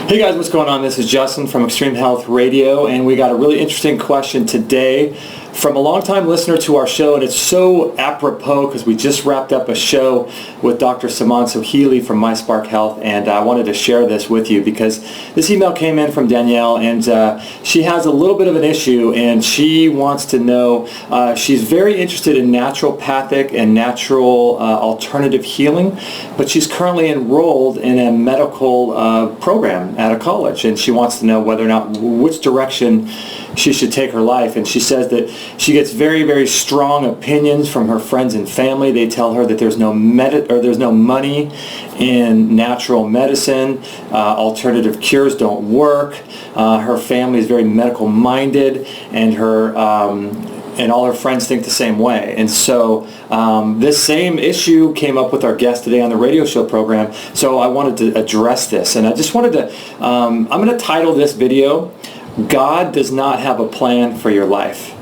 Hey guys, what's going on? This is Justin from Extreme Health Radio, and we got a really interesting question today from a long-time listener to our show, and it's so apropos because we just wrapped up a show with Dr. Saman Sohili from MySpark Health, and I wanted to share this with you because this email came in from Danielle, and she has a little bit of an issue, and she wants to know, she's very interested in naturopathic and natural alternative healing, but she's currently enrolled in a medical program at a college, and she wants to know whether or not which direction she should take her life. And she says that she gets very, very strong opinions from her friends and family. They tell her that there's no money in natural medicine. Alternative cures don't work. Her family is very medical minded, and and all her friends think the same way. And so this same issue came up with our guest today on the radio show program. So I wanted to address this, and I just wanted to, I'm going to title this video, God Does Not Have a Plan for Your Life.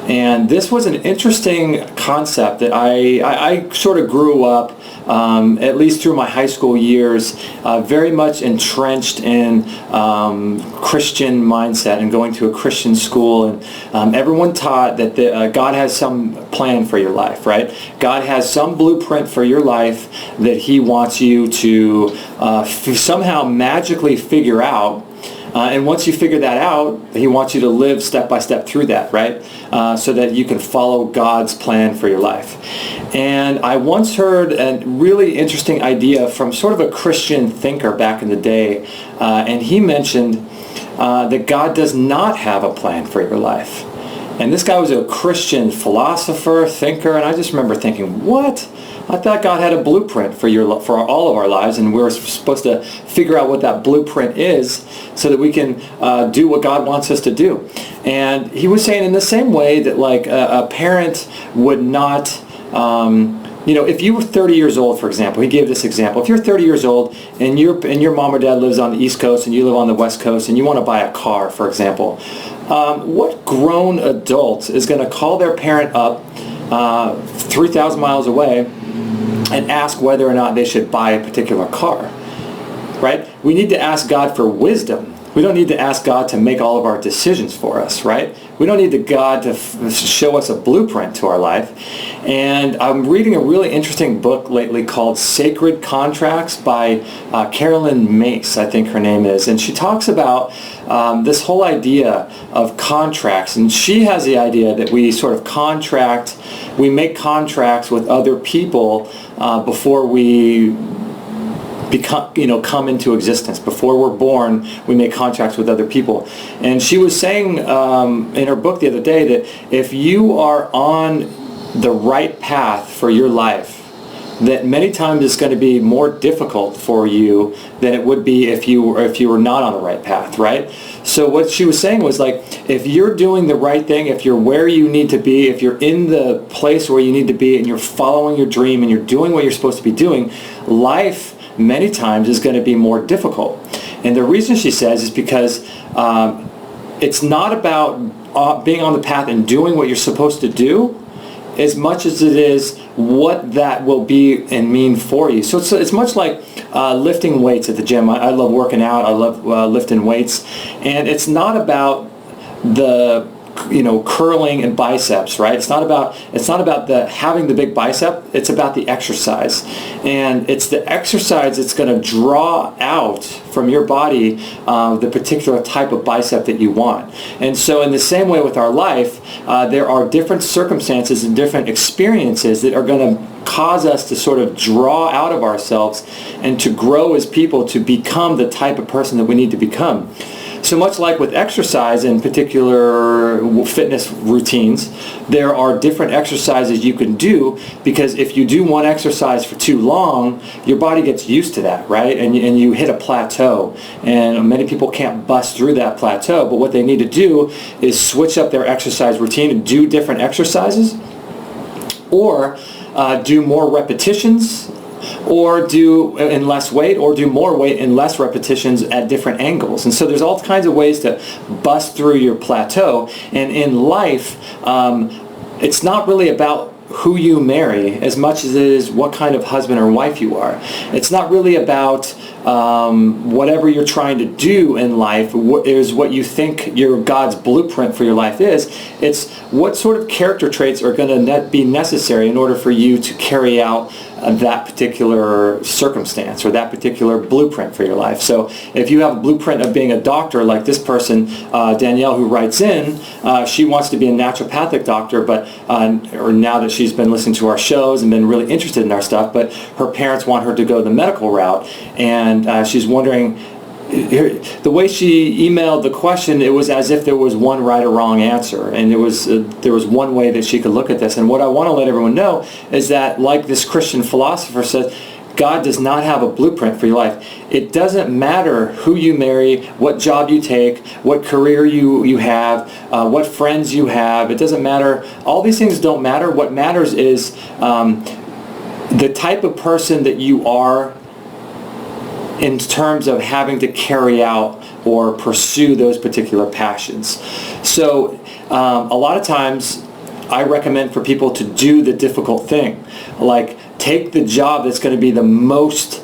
And this was an interesting concept that I sort of grew up, at least through my high school years, very much entrenched in Christian mindset and going to a Christian school. And everyone taught that God has some plan for your life, right? God has some blueprint for your life that He wants you to somehow magically figure out. And once you figure that out, He wants you to live step by step through that, right? So that you can follow God's plan for your life. And I once heard a really interesting idea from sort of a Christian thinker back in the day. And he mentioned that God does not have a plan for your life. And this guy was a Christian philosopher, thinker, and I just remember thinking, what? I thought God had a blueprint for all of our lives, and we're supposed to figure out what that blueprint is so that we can do what God wants us to do. And he was saying in the same way that like a parent would not, if you were 30 years old, for example, he gave this example. If you're 30 years old and your mom or dad lives on the East Coast and you live on the West Coast and you want to buy a car, for example, what grown adult is going to call their parent up 3,000 miles away and ask whether or not they should buy a particular car, right? We need to ask God for wisdom. We don't need to ask God to make all of our decisions for us, right? We don't need God to show us a blueprint to our life. And I'm reading a really interesting book lately called Sacred Contracts by Carolyn Mace, I think her name is. And she talks about this whole idea of contracts. And she has the idea that we sort of we make contracts with other people before we come into existence. Before we're born, we make contracts with other people. And she was saying in her book the other day that if you are on the right path for your life, that many times it's going to be more difficult for you than it would be if you were not on the right path, right? So what she was saying was like, if you're doing the right thing, if you're where you need to be, if you're in the place where you need to be and you're following your dream and you're doing what you're supposed to be doing, life many times is going to be more difficult. And the reason she says is because it's not about being on the path and doing what you're supposed to do as much as it is what that will be and mean for you. So it's much like lifting weights at the gym. I love working out. I love lifting weights. And it's not about the curling and biceps, right? It's not about having the big bicep. It's about the exercise, and it's the exercise that's going to draw out from your body the particular type of bicep that you want. And so in the same way with our life, there are different circumstances and different experiences that are going to cause us to sort of draw out of ourselves and to grow as people to become the type of person that we need to become. So much like with exercise and particular fitness routines, there are different exercises you can do, because if you do one exercise for too long, your body gets used to that, right? And you hit a plateau. And many people can't bust through that plateau, but what they need to do is switch up their exercise routine and do different exercises, or do more repetitions, or do in less weight, or do more weight in less repetitions at different angles. And so there's all kinds of ways to bust through your plateau. And in life, it's not really about who you marry as much as it is what kind of husband or wife you are. It's not really about whatever you're trying to do in life is what you think your God's blueprint for your life is. It's what sort of character traits are going to be necessary in order for you to carry out that particular circumstance or that particular blueprint for your life. So if you have a blueprint of being a doctor, like this person, Danielle, who writes in, she wants to be a naturopathic doctor, but or now that she's been listening to our shows and been really interested in our stuff, but her parents want her to go the medical route, and she's wondering, the way she emailed the question, it was as if there was one right or wrong answer, and there was one way that she could look at this. And what I want to let everyone know is that, like this Christian philosopher says, God does not have a blueprint for your life. It doesn't matter who you marry, what job you take, what career you have, what friends you have. It doesn't matter. All these things don't matter. What matters is the type of person that you are in terms of having to carry out or pursue those particular passions. So a lot of times I recommend for people to do the difficult thing, like take the job that's going to be the most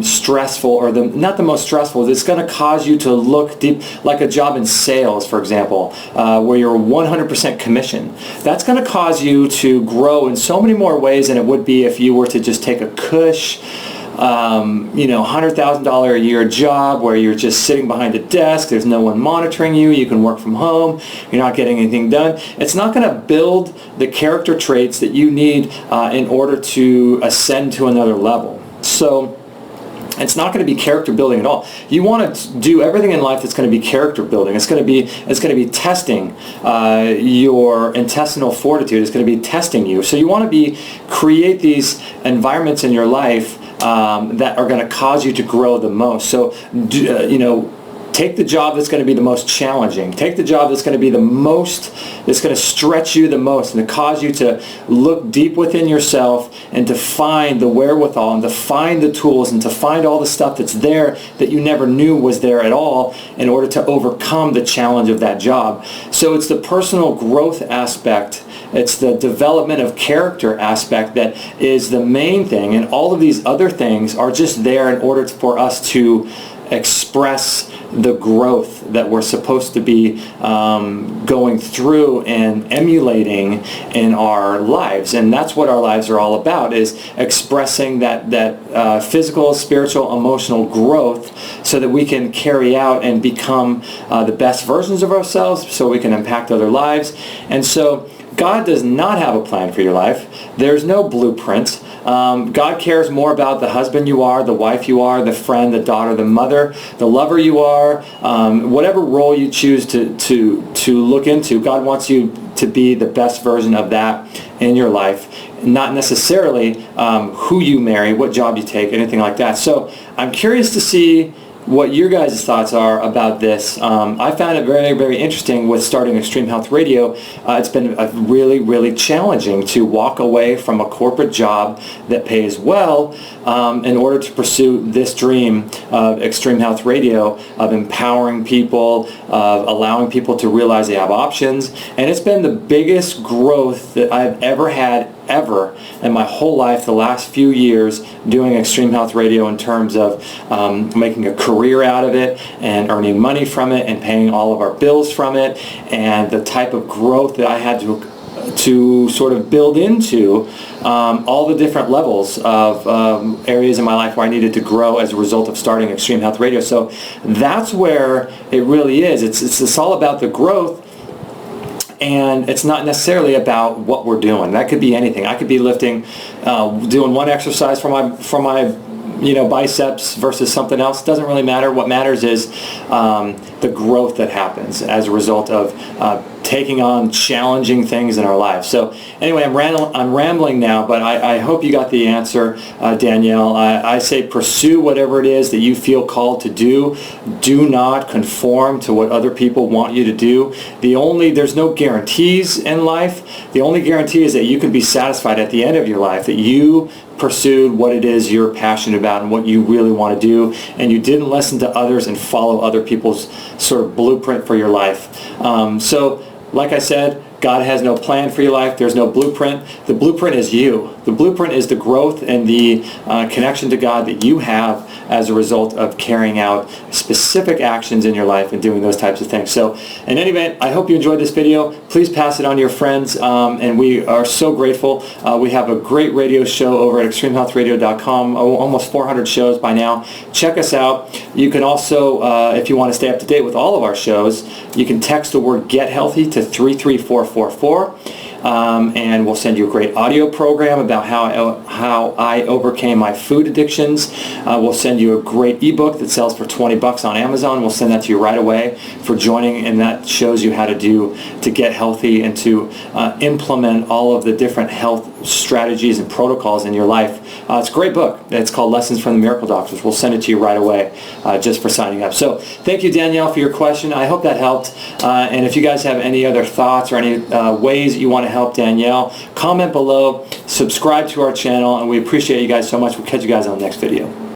stressful, or not the most stressful, it's going to cause you to look deep, like a job in sales, for example, where you're 100% commission. That's going to cause you to grow in so many more ways than it would be if you were to just take a cush, $100,000 a year job where you're just sitting behind a desk, there's no one monitoring you, you can work from home, you're not getting anything done. It's not going to build the character traits that you need in order to ascend to another level. So it's not going to be character building at all. You want to do everything in life that's going to be character building. It's going to be testing your intestinal fortitude. It's going to be testing you. So you want to create these environments in your life that are going to cause you to grow the most. So take the job that's going to be the most challenging. Take the job that's going to be that's going to stretch you the most, and to cause you to look deep within yourself and to find the wherewithal and to find the tools and to find all the stuff that's there that you never knew was there at all in order to overcome the challenge of that job. So it's the personal growth aspect, it's the development of character aspect that is the main thing, and all of these other things are just there in order for us to express the growth that we're supposed to be going through and emulating in our lives. And that's what our lives are all about, is expressing that physical, spiritual, emotional growth so that we can carry out and become the best versions of ourselves, so we can impact other lives. And so God does not have a plan for your life. There's no blueprint. God cares more about the husband you are, the wife you are, the friend, the daughter, the mother, the lover you are, whatever role you choose to look into. God wants you to be the best version of that in your life, not necessarily who you marry, what job you take, anything like that. So I'm curious to see what your guys' thoughts are about this. I found it very, very interesting with starting Extreme Health Radio. It's been really, really challenging to walk away from a corporate job that pays well in order to pursue this dream of Extreme Health Radio, of empowering people, of allowing people to realize they have options. And it's been the biggest growth that I've ever had in my whole life, the last few years doing Extreme Health Radio, in terms of making a career out of it and earning money from it and paying all of our bills from it, and the type of growth that I had to sort of build into all the different levels of areas in my life where I needed to grow as a result of starting Extreme Health Radio. So that's where it really is. It's all about the growth. And it's not necessarily about what we're doing. That could be anything. I could be lifting, doing one exercise for my biceps versus something else. It doesn't really matter. What matters is the growth that happens as a result of taking on challenging things in our lives. So anyway, I'm rambling now, but I hope you got the answer, Danielle. I say pursue whatever it is that you feel called to do. Do not conform to what other people want you to do. There's no guarantees in life. The only guarantee is that you can be satisfied at the end of your life, that you pursued what it is you're passionate about and what you really want to do, and you didn't listen to others and follow other people's sort of blueprint for your life. So like I said, God has no plan for your life. There's no blueprint. The blueprint is you. The blueprint is the growth and the connection to God that you have as a result of carrying out specific actions in your life and doing those types of things. So in any event, I hope you enjoyed this video. Please pass it on to your friends, and we are so grateful. We have a great radio show over at extremehealthradio.com, almost 400 shows by now. Check us out. You can also, if you want to stay up to date with all of our shows, you can text the word Get Healthy to 33444. And we'll send you a great audio program about how I overcame my food addictions. We'll send you a great ebook that sells for $20 on Amazon. We'll send that to you right away for joining, and that shows you how to get healthy and to implement all of the different health strategies and protocols in your life. It's a great book. It's called Lessons from the Miracle Doctors. We'll send it to you right away just for signing up. So thank you, Danielle, for your question. I hope that helped. And if you guys have any other thoughts or any ways that you want to help Danielle, comment below, subscribe to our channel, and we appreciate you guys so much. We'll catch you guys on the next video.